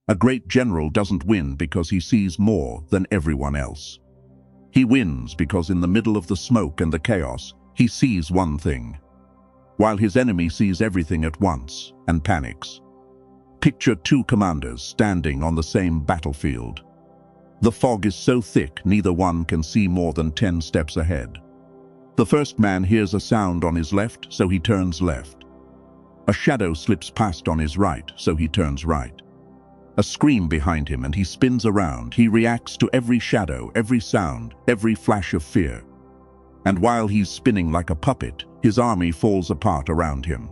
A great general doesn't win because he sees more than everyone else. He wins because in the middle of the smoke and the chaos, he sees one thing, while his enemy sees everything at once and panics. Picture two commanders standing on the same battlefield. The fog is so thick neither one can see more than 10 steps ahead. The first man hears a sound on his left, so he turns left. A shadow slips past on his right, so he turns right. A scream behind him and he spins around. He reacts to every shadow, every sound, every flash of fear. And while he's spinning like a puppet, his army falls apart around him.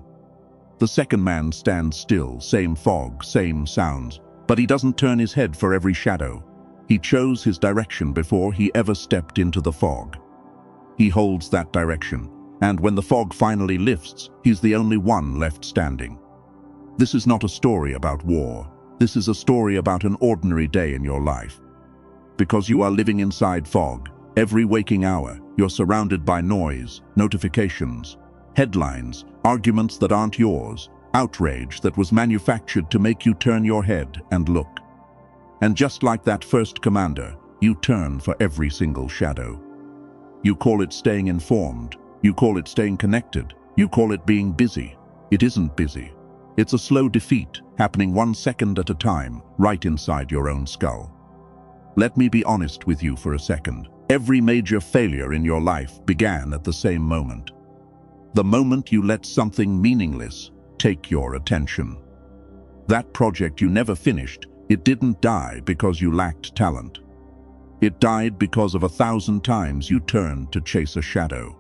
The second man stands still, same fog, same sounds, but he doesn't turn his head for every shadow. He chose his direction before he ever stepped into the fog. He holds that direction, and when the fog finally lifts, he's the only one left standing. This is not a story about war. This is a story about an ordinary day in your life. Because you are living inside fog, every waking hour, you're surrounded by noise, notifications, headlines, arguments that aren't yours, outrage that was manufactured to make you turn your head and look. And just like that first commander, you turn for every single shadow. You call it staying informed. You call it staying connected. You call it being busy. It isn't busy. It's a slow defeat, happening 1 second at a time, right inside your own skull. Let me be honest with you for a second. Every major failure in your life began at the same moment. The moment you let something meaningless take your attention. That project you never finished, it didn't die because you lacked talent. It died because of 1,000 times you turned to chase a shadow.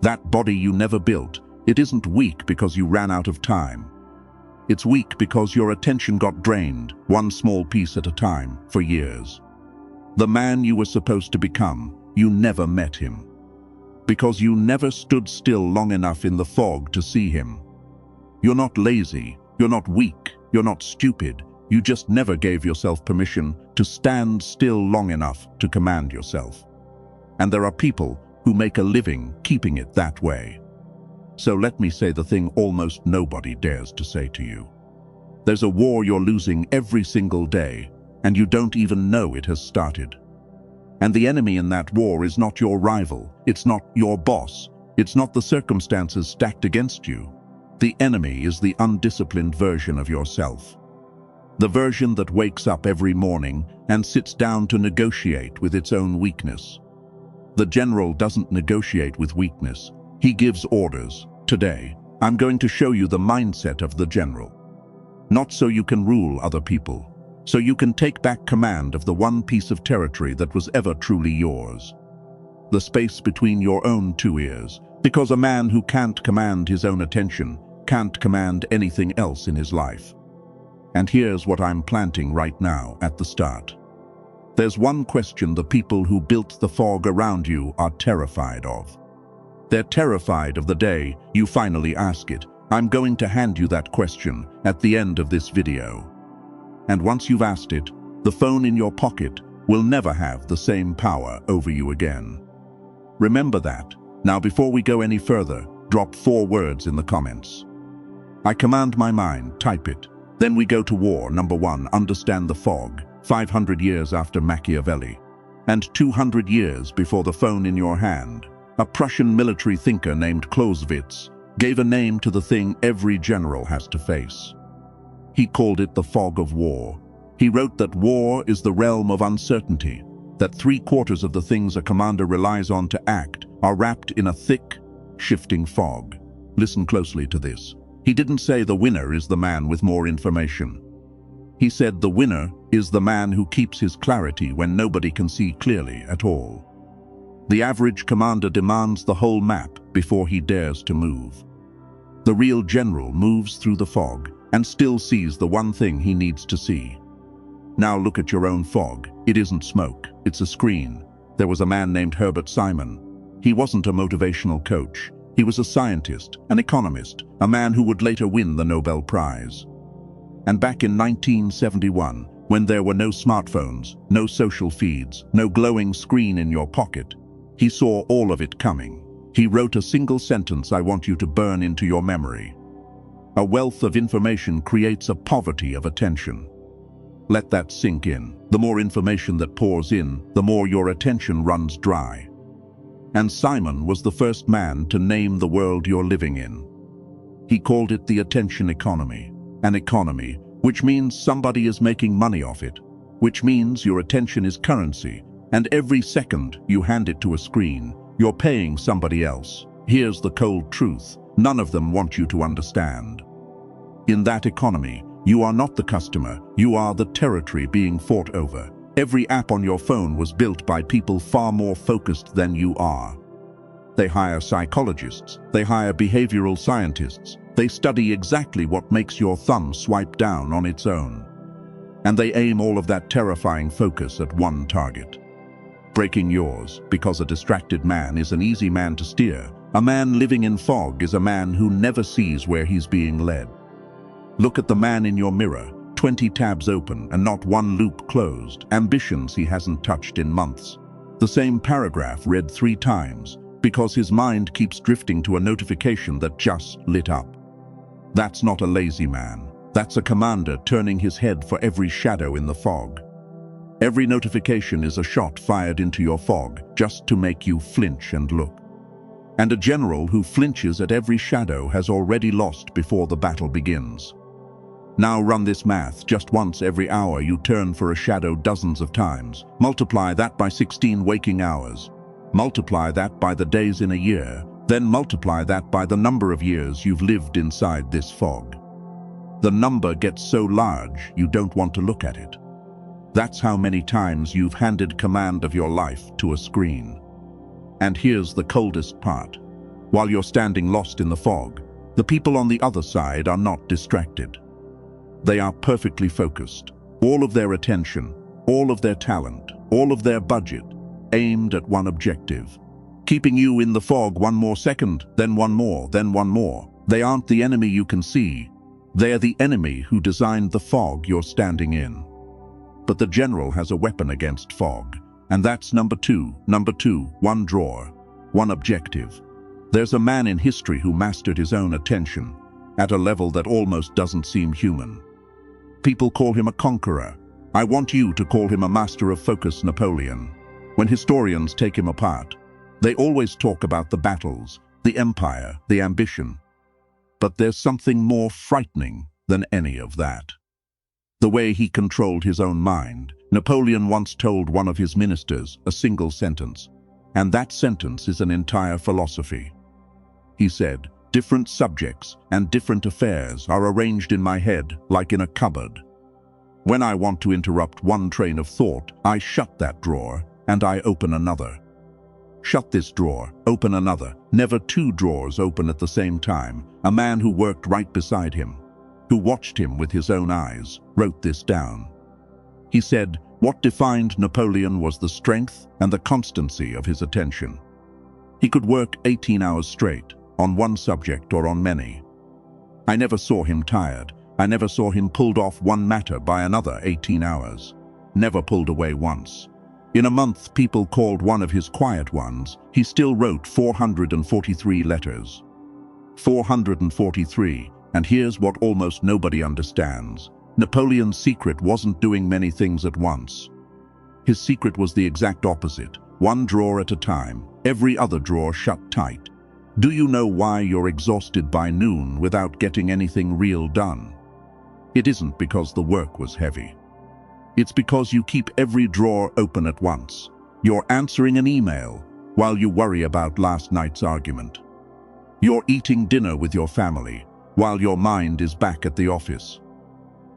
That body you never built, it isn't weak because you ran out of time. It's weak because your attention got drained, one small piece at a time, for years. The man you were supposed to become, you never met him. Because you never stood still long enough in the fog to see him. You're not lazy, you're not weak, you're not stupid. You just never gave yourself permission to stand still long enough to command yourself. And there are people who make a living keeping it that way. So let me say the thing almost nobody dares to say to you. There's a war you're losing every single day, and you don't even know it has started. And the enemy in that war is not your rival, it's not your boss, it's not the circumstances stacked against you. The enemy is the undisciplined version of yourself. The version that wakes up every morning and sits down to negotiate with its own weakness. The general doesn't negotiate with weakness. He gives orders. Today, I'm going to show you the mindset of the general. Not so you can rule other people, so you can take back command of the one piece of territory that was ever truly yours. The space between your own two ears, because a man who can't command his own attention can't command anything else in his life. And here's what I'm planting right now at the start. There's one question the people who built the fog around you are terrified of. They're terrified of the day you finally ask it. I'm going to hand you that question at the end of this video. And once you've asked it, the phone in your pocket will never have the same power over you again. Remember that. Now before we go any further, drop 4 words in the comments. I command my mind, type it. Then we go to war. Number 1, understand the fog. 500 years after Machiavelli. And 200 years before the phone in your hand. A Prussian military thinker named Clausewitz gave a name to the thing every general has to face. He called it the fog of war. He wrote that war is the realm of uncertainty, that 3/4 of the things a commander relies on to act are wrapped in a thick, shifting fog. Listen closely to this. He didn't say the winner is the man with more information. He said the winner is the man who keeps his clarity when nobody can see clearly at all. The average commander demands the whole map before he dares to move. The real general moves through the fog and still sees the one thing he needs to see. Now look at your own fog. It isn't smoke, it's a screen. There was a man named Herbert Simon. He wasn't a motivational coach. He was a scientist, an economist, a man who would later win the Nobel Prize. And back in 1971, when there were no smartphones, no social feeds, no glowing screen in your pocket, he saw all of it coming. He wrote a single sentence I want you to burn into your memory. A wealth of information creates a poverty of attention. Let that sink in. The more information that pours in, the more your attention runs dry. And Simon was the first man to name the world you're living in. He called it the attention economy. An economy, which means somebody is making money off it, which means your attention is currency, and every second you hand it to a screen, you're paying somebody else. Here's the cold truth: none of them want you to understand. In that economy, you are not the customer, you are the territory being fought over. Every app on your phone was built by people far more focused than you are. They hire psychologists, they hire behavioral scientists, they study exactly what makes your thumb swipe down on its own. And they aim all of that terrifying focus at one target. Breaking yours, because a distracted man is an easy man to steer. A man living in fog is a man who never sees where he's being led. Look at the man in your mirror, 20 tabs open and not one loop closed, ambitions he hasn't touched in months. The same paragraph read 3 times, because his mind keeps drifting to a notification that just lit up. That's not a lazy man. That's a commander turning his head for every shadow in the fog. Every notification is a shot fired into your fog just to make you flinch and look. And a general who flinches at every shadow has already lost before the battle begins. Now run this math: just once every hour you turn for a shadow dozens of times. Multiply that by 16 waking hours. Multiply that by the days in a year. Then multiply that by the number of years you've lived inside this fog. The number gets so large you don't want to look at it. That's how many times you've handed command of your life to a screen. And here's the coldest part. While you're standing lost in the fog, the people on the other side are not distracted. They are perfectly focused. All of their attention, all of their talent, all of their budget, aimed at one objective. Keeping you in the fog one more second, then one more, then one more. They aren't the enemy you can see. They're the enemy who designed the fog you're standing in. But the general has a weapon against fog. And that's number two, one drawer, one objective. There's a man in history who mastered his own attention at a level that almost doesn't seem human. People call him a conqueror. I want you to call him a master of focus, Napoleon. When historians take him apart, they always talk about the battles, the empire, the ambition. But there's something more frightening than any of that. The way he controlled his own mind. Napoleon once told one of his ministers a single sentence, and that sentence is an entire philosophy. He said, "Different subjects and different affairs are arranged in my head like in a cupboard. When I want to interrupt one train of thought, I shut that drawer and I open another. Shut this drawer, open another. Never 2 drawers open at the same time." A man who worked right beside him, who watched him with his own eyes, wrote this down. He said, what defined Napoleon was the strength and the constancy of his attention. He could work 18 hours straight, on one subject or on many. I never saw him tired. I never saw him pulled off one matter by another 18 hours. Never pulled away once. In a month people called one of his quiet ones, he still wrote 443 letters. 443, and here's what almost nobody understands. Napoleon's secret wasn't doing many things at once. His secret was the exact opposite. One drawer at a time, every other drawer shut tight. Do you know why you're exhausted by noon without getting anything real done? It isn't because the work was heavy. It's because you keep every drawer open at once. You're answering an email while you worry about last night's argument. You're eating dinner with your family while your mind is back at the office.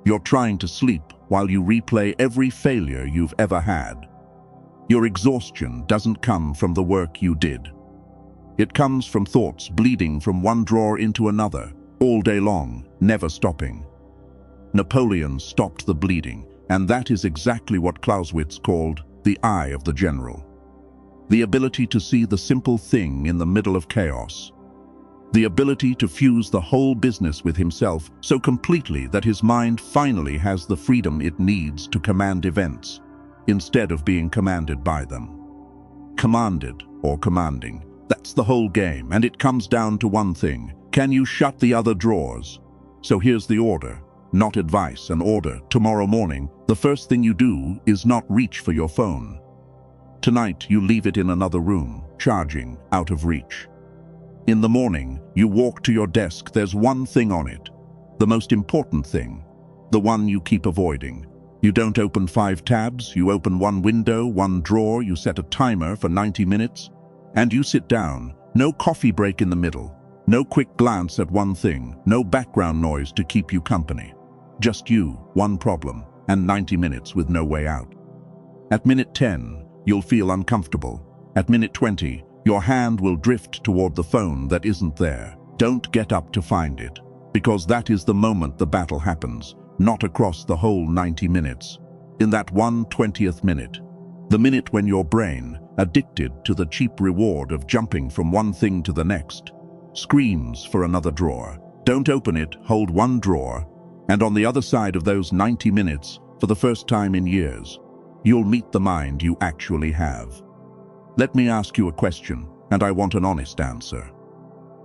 You're trying to sleep while you replay every failure you've ever had. Your exhaustion doesn't come from the work you did. It comes from thoughts bleeding from one drawer into another, all day long, never stopping. Napoleon stopped the bleeding, and that is exactly what Clausewitz called the eye of the general. The ability to see the simple thing in the middle of chaos. The ability to fuse the whole business with himself so completely that his mind finally has the freedom it needs to command events, instead of being commanded by them. Commanded or commanding, that's the whole game, and it comes down to one thing. Can you shut the other drawers? So here's the order. not advice, an order. Tomorrow morning, the first thing you do is not reach for your phone. Tonight, you leave it in another room, charging, out of reach. In the morning, you walk to your desk. There's one thing on it, the most important thing, the one you keep avoiding. You don't open 5 tabs, you open one window, one drawer, you set a timer for 90 minutes, and you sit down. No coffee break in the middle, no quick glance at one thing, no background noise to keep you company. Just you, one problem, and 90 minutes with no way out. At minute 10, you'll feel uncomfortable. At minute 20, your hand will drift toward the phone that isn't there. Don't get up to find it, because that is the moment the battle happens, not across the whole 90 minutes. In that 1/20th minute, the minute when your brain, addicted to the cheap reward of jumping from one thing to the next, screams for another drawer. Don't open it, hold one drawer, and on the other side of those 90 minutes, for the first time in years, you'll meet the mind you actually have. Let me ask you a question, and I want an honest answer.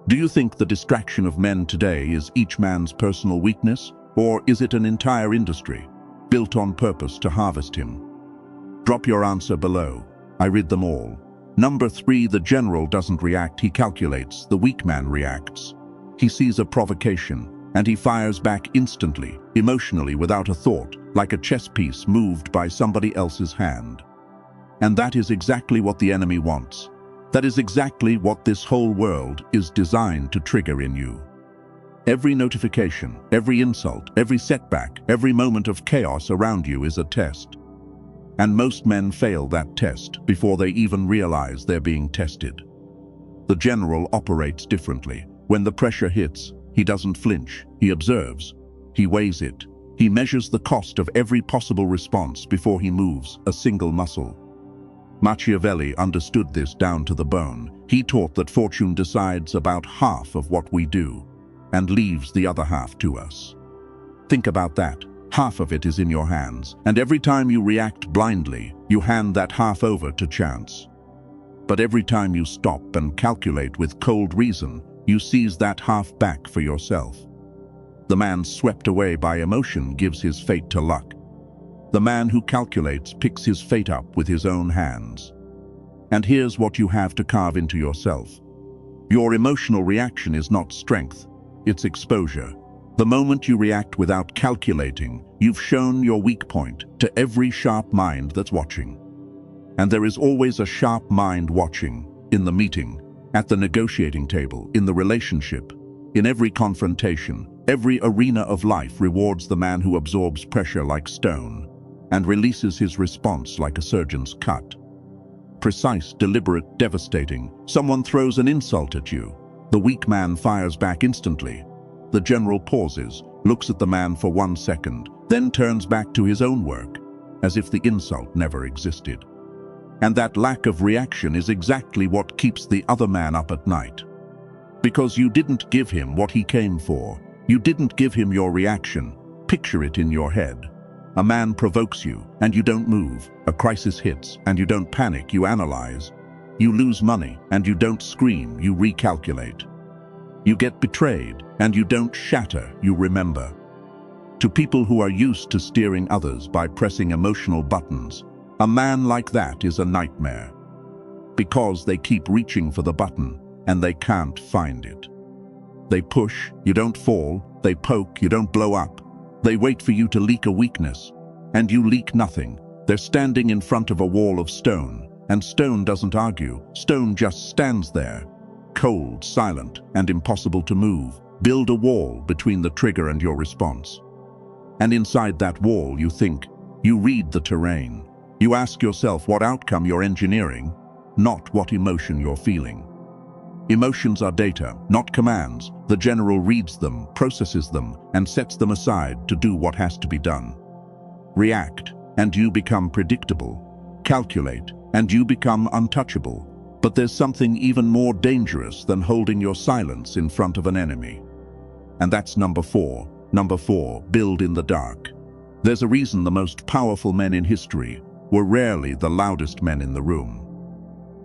Do you think the distraction of men today is each man's personal weakness, or is it an entire industry, built on purpose to harvest him? Drop your answer below. I read them all. Number 3, the general doesn't react, he calculates. The weak man reacts. He sees a provocation, and he fires back instantly, emotionally, without a thought, like a chess piece moved by somebody else's hand. And that is exactly what the enemy wants. That is exactly what this whole world is designed to trigger in you. Every notification, every insult, every setback, every moment of chaos around you is a test. And most men fail that test before they even realize they're being tested. The general operates differently. When the pressure hits, he doesn't flinch. He observes. He weighs it. He measures the cost of every possible response before he moves a single muscle. Machiavelli understood this down to the bone. He taught that fortune decides about half of what we do and leaves the other half to us. Think about that. Half of it is in your hands, and every time you react blindly, you hand that half over to chance. But every time you stop and calculate with cold reason, you seize that half back for yourself. The man swept away by emotion gives his fate to luck. The man who calculates picks his fate up with his own hands. And here's what you have to carve into yourself. Your emotional reaction is not strength, it's exposure. The moment you react without calculating, you've shown your weak point to every sharp mind that's watching. And there is always a sharp mind watching, in the meeting, at the negotiating table, in the relationship, in every confrontation. Every arena of life rewards the man who absorbs pressure like stone and releases his response like a surgeon's cut. Precise, deliberate, devastating. Someone throws an insult at you. The weak man fires back instantly. The general pauses, looks at the man for 1 second, then turns back to his own work, as if the insult never existed. And that lack of reaction is exactly what keeps the other man up at night. Because you didn't give him what he came for. You didn't give him your reaction. Picture it in your head. A man provokes you, and you don't move. A crisis hits, and you don't panic, you analyze. You lose money, and you don't scream, you recalculate. You get betrayed, and you don't shatter, you remember. To people who are used to steering others by pressing emotional buttons, a man like that is a nightmare. Because they keep reaching for the button, and they can't find it. They push, you don't fall. They poke, you don't blow up. They wait for you to leak a weakness, and you leak nothing. They're standing in front of a wall of stone, and stone doesn't argue. Stone just stands there, cold, silent, and impossible to move. Build a wall between the trigger and your response. And inside that wall, you think, you read the terrain. You ask yourself what outcome you're engineering, not what emotion you're feeling. Emotions are data, not commands. The general reads them, processes them, and sets them aside to do what has to be done. React, and you become predictable. Calculate, and you become untouchable. But there's something even more dangerous than holding your silence in front of an enemy. And that's number 4. Number 4, build in the dark. There's a reason the most powerful men in history were rarely the loudest men in the room.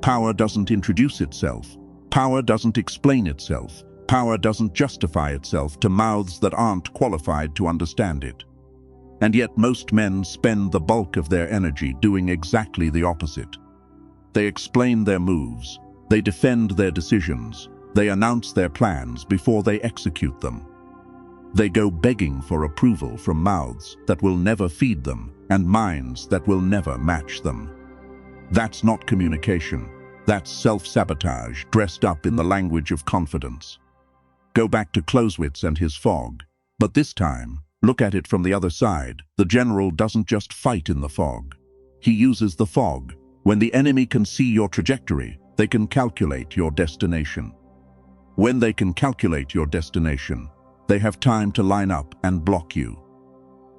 Power doesn't introduce itself. Power doesn't explain itself. Power doesn't justify itself to mouths that aren't qualified to understand it. And yet most men spend the bulk of their energy doing exactly the opposite. They explain their moves, they defend their decisions, they announce their plans before they execute them. They go begging for approval from mouths that will never feed them and minds that will never match them. That's not communication. That's self-sabotage dressed up in the language of confidence. Go back to Clausewitz and his fog. But this time, look at it from the other side. The general doesn't just fight in the fog. He uses the fog. When the enemy can see your trajectory, they can calculate your destination. When they can calculate your destination, they have time to line up and block you.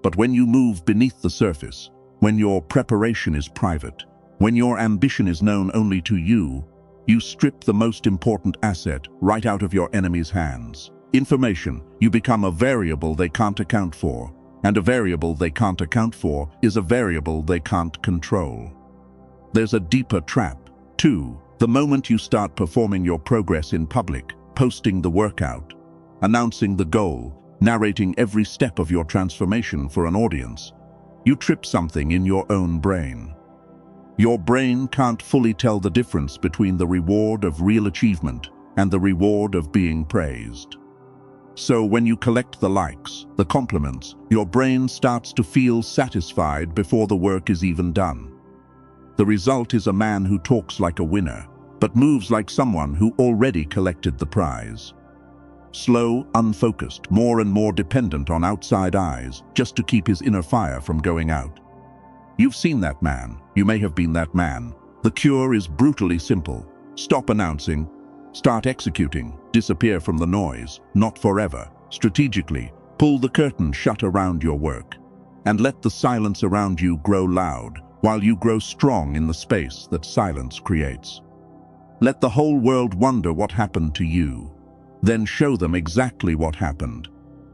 But when you move beneath the surface, when your preparation is private, when your ambition is known only to you, you strip the most important asset right out of your enemy's hands. Information. You become a variable they can't account for, and a variable they can't account for is a variable they can't control. There's a deeper trap, too. The moment you start performing your progress in public, posting the workout, announcing the goal, narrating every step of your transformation for an audience, you trip something in your own brain. Your brain can't fully tell the difference between the reward of real achievement and the reward of being praised. So when you collect the likes, the compliments, your brain starts to feel satisfied before the work is even done. The result is a man who talks like a winner, but moves like someone who already collected the prize. Slow, unfocused, more and more dependent on outside eyes just to keep his inner fire from going out. You've seen that man. You may have been that man. The cure is brutally simple. Stop announcing. Start executing. Disappear from the noise, not forever. Strategically, pull the curtain shut around your work. And let the silence around you grow loud, while you grow strong in the space that silence creates. Let the whole world wonder what happened to you. Then show them exactly what happened,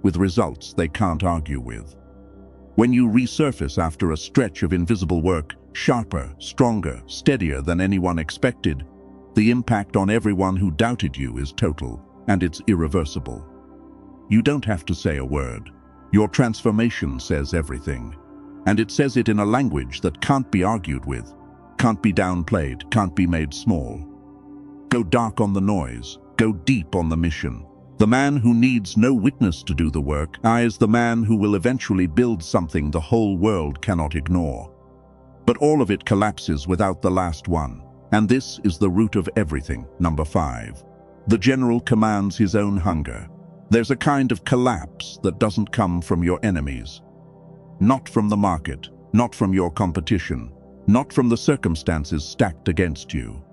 with results they can't argue with. When you resurface after a stretch of invisible work, sharper, stronger, steadier than anyone expected, the impact on everyone who doubted you is total, and it's irreversible. You don't have to say a word. Your transformation says everything. And it says it in a language that can't be argued with, can't be downplayed, can't be made small. Go dark on the noise, go deep on the mission. The man who needs no witness to do the work is the man who will eventually build something the whole world cannot ignore. But all of it collapses without the last one. And this is the root of everything. Number 5. The general commands his own hunger. There's a kind of collapse that doesn't come from your enemies. Not from the market, not from your competition, not from the circumstances stacked against you.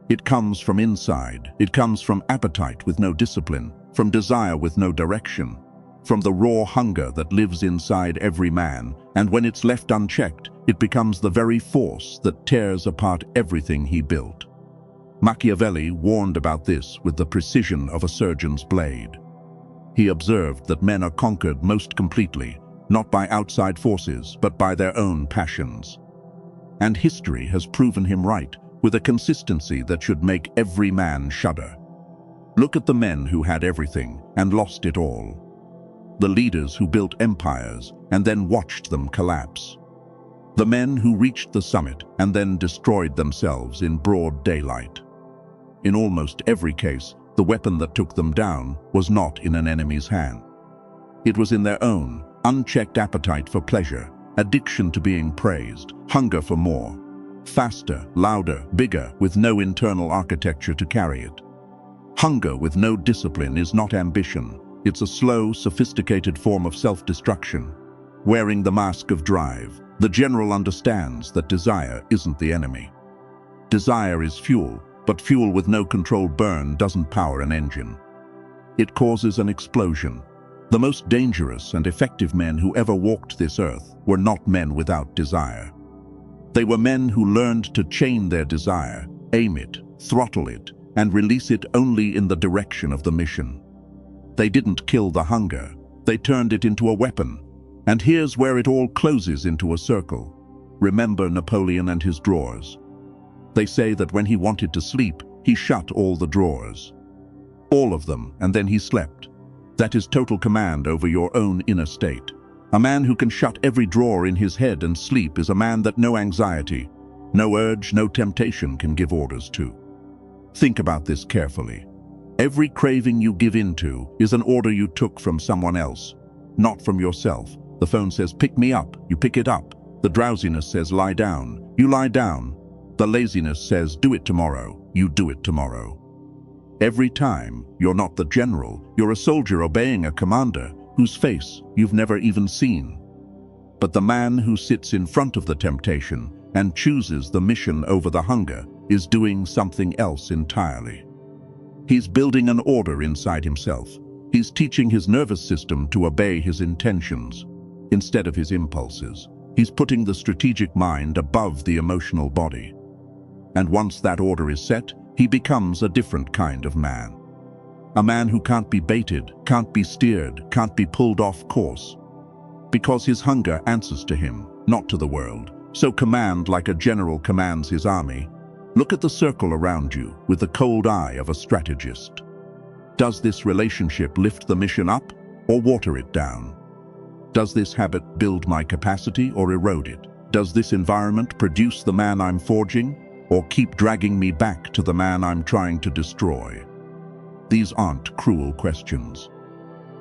It comes from inside. It comes from appetite with no discipline, from desire with no direction, from the raw hunger that lives inside every man, and when it's left unchecked, it becomes the very force that tears apart everything he built. Machiavelli warned about this with the precision of a surgeon's blade. He observed that men are conquered most completely, not by outside forces, but by their own passions. And history has proven him right, with a consistency that should make every man shudder. Look at the men who had everything and lost it all. The leaders who built empires and then watched them collapse. The men who reached the summit and then destroyed themselves in broad daylight. In almost every case, the weapon that took them down was not in an enemy's hand. It was in their own, unchecked appetite for pleasure, addiction to being praised, hunger for more. Faster, louder, bigger, with no internal architecture to carry it. Hunger with no discipline is not ambition. It's a slow, sophisticated form of self-destruction. Wearing the mask of drive, the general understands that desire isn't the enemy. Desire is fuel, but fuel with no controlled burn doesn't power an engine. It causes an explosion. The most dangerous and effective men who ever walked this earth were not men without desire. They were men who learned to chain their desire, aim it, throttle it, and release it only in the direction of the mission. They didn't kill the hunger, they turned it into a weapon. And here's where it all closes into a circle. Remember Napoleon and his drawers. They say that when he wanted to sleep, he shut all the drawers. all of them, and then he slept. That is total command over your own inner state. A man who can shut every drawer in his head and sleep is a man that no anxiety, no urge, no temptation can give orders to. Think about this carefully. Every craving you give into is an order you took from someone else, not from yourself. The phone says, pick me up, you pick it up. The drowsiness says, lie down, you lie down. The laziness says, do it tomorrow, you do it tomorrow. Every time, you're not the general, you're a soldier obeying a commander whose face you've never even seen. But the man who sits in front of the temptation and chooses the mission over the hunger is doing something else entirely. He's building an order inside himself. He's teaching his nervous system to obey his intentions instead of his impulses. He's putting the strategic mind above the emotional body. And once that order is set, he becomes a different kind of man. A man who can't be baited, can't be steered, can't be pulled off course. Because his hunger answers to him, not to the world. So command like a general commands his army. Look at the circle around you with the cold eye of a strategist. Does this relationship lift the mission up or water it down? Does this habit build my capacity or erode it? Does this environment produce the man I'm forging or keep dragging me back to the man I'm trying to destroy? These aren't cruel questions.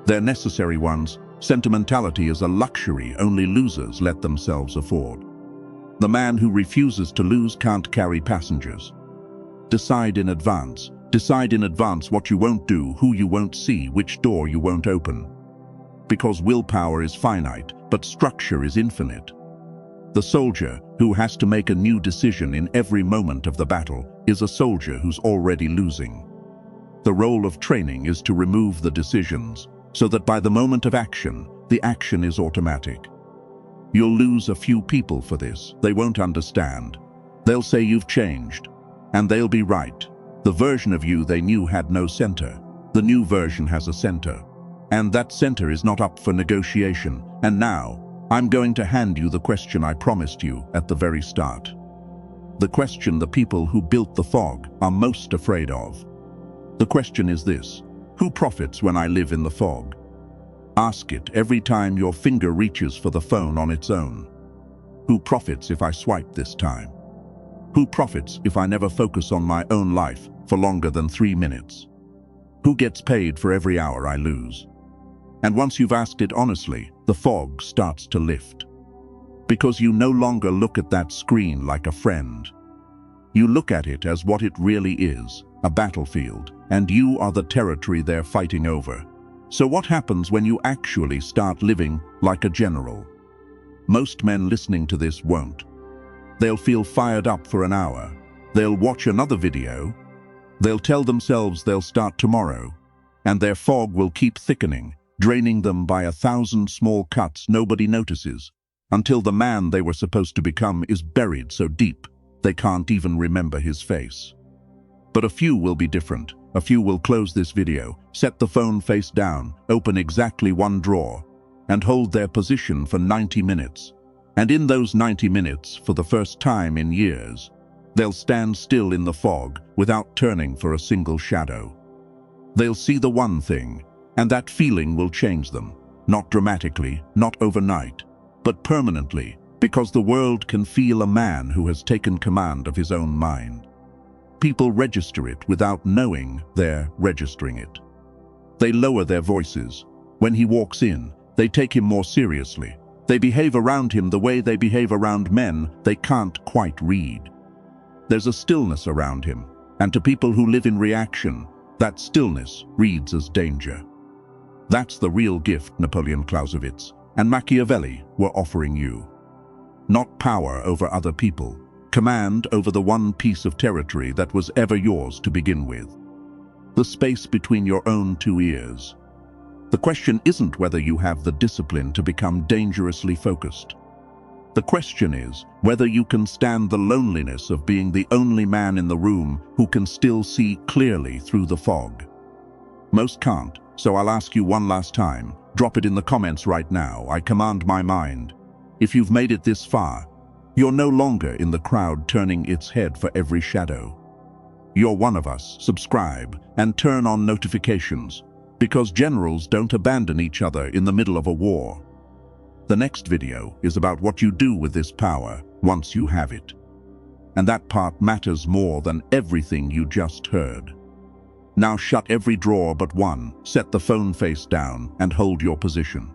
They're necessary ones. Sentimentality is a luxury only losers let themselves afford. The man who refuses to lose can't carry passengers. Decide in advance. Decide in advance what you won't do, who you won't see, which door you won't open. Because willpower is finite, but structure is infinite. The soldier who has to make a new decision in every moment of the battle is a soldier who's already losing. The role of training is to remove the decisions, so that by the moment of action, the action is automatic. You'll lose a few people for this. They won't understand. They'll say you've changed, and they'll be right. The version of you they knew had no center. The new version has a center, and that center is not up for negotiation. And now, I'm going to hand you the question I promised you at the very start. The question the people who built the fog are most afraid of. The question is this: who profits when I live in the fog? Ask it every time your finger reaches for the phone on its own. Who profits if I swipe this time? Who profits if I never focus on my own life for longer than 3 minutes? Who gets paid for every hour I lose? And once you've asked it honestly, the fog starts to lift. Because you no longer look at that screen like a friend. You look at it as what it really is, a battlefield, and you are the territory they're fighting over. So what happens when you actually start living like a general? Most men listening to this won't. They'll feel fired up for an hour. They'll watch another video. They'll tell themselves they'll start tomorrow. And their fog will keep thickening, draining them by 1,000 small cuts nobody notices, until the man they were supposed to become is buried so deep they can't even remember his face. But a few will be different. A few will close this video, set the phone face down, open exactly one drawer, and hold their position for 90 minutes. And in those 90 minutes, for the first time in years, they'll stand still in the fog without turning for a single shadow. They'll see the one thing, and that feeling will change them, not dramatically, not overnight, but permanently, because the world can feel a man who has taken command of his own mind. People register it without knowing they're registering it. They lower their voices. When he walks in, they take him more seriously. They behave around him the way they behave around men they can't quite read. There's a stillness around him, and to people who live in reaction, that stillness reads as danger. That's the real gift Napoleon, Clausewitz, and Machiavelli were offering you. Not power over other people, command over the one piece of territory that was ever yours to begin with. The space between your own two ears. The question isn't whether you have the discipline to become dangerously focused. The question is whether you can stand the loneliness of being the only man in the room who can still see clearly through the fog. Most can't, so I'll ask you one last time. Drop it in the comments right now. I command my mind. If you've made it this far, you're no longer in the crowd turning its head for every shadow. You're one of us. Subscribe and turn on notifications, because generals don't abandon each other in the middle of a war. The next video is about what you do with this power once you have it. And that part matters more than everything you just heard. Now shut every drawer but one, set the phone face down, and hold your position.